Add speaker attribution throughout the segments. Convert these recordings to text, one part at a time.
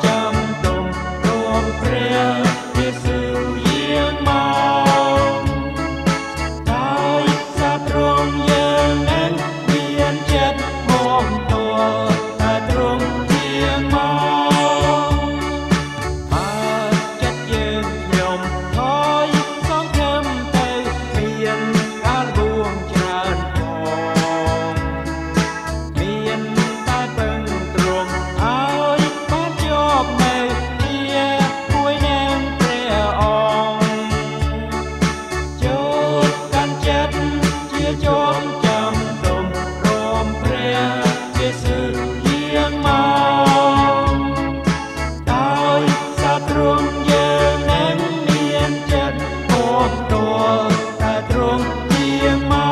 Speaker 1: ចាំទុំរំព្រះយេស៊ូវយាងមកដោយសារទ្រង់យើងនឹងមានចិត្តមកទល់តែទ្រង់យាងមកអាចចិត្តយើងខ្ញុំថយសង្ឃឹមទៅមានការបួងច្រើនផងមានតែពឹងទ្រង់ឲ្យបានជាប់នៅជាមួយនឹងព្រះអង្គចូលកាន់ចិត្តជាជាប់ចាំទុំរំព្រះយេស៊ូវយាងមកដោយសារទ្រង់យើងនឹងមានចិត្តមកទល់តែទ្រង់យាងមក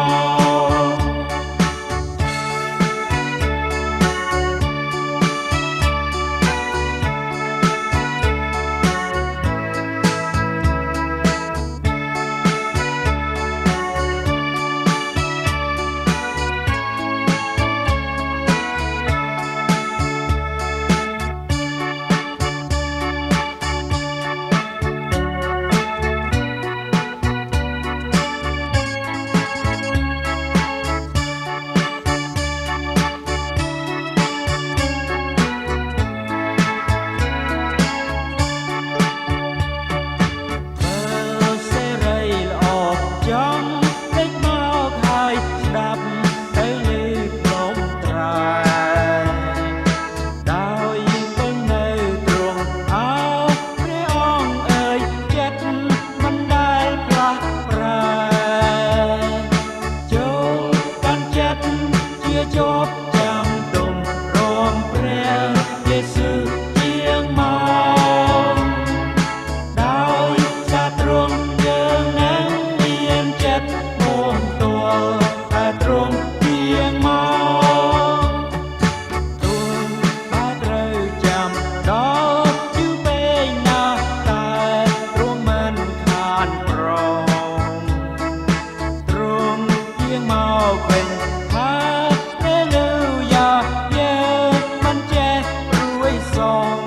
Speaker 1: សេរីល្អចង់ពេចមកហើយស្ដាប់ទៅលើព្រមត្រាយដោយពឹងនៅទ្រង់អោព្រះអង្គអើយចិត្តមិនដែលផ្លាស់ប្រែចូលកាន់ចិត្តជាជាប់ចាំទុំរំព្រះយេស៊ូវយាងមកដោយសារទ្រង់យើងនឹងមានចិត្តមកទល់តែទ្រង់យាងមកទូលបើត្រូវចាំដល់យូរពេកណាស់តែទ្រង់មិនខានព្រមទ្រង់យាងមកវិញហាឡេលូយ៉ាយើងមិនចេះព្រួយសង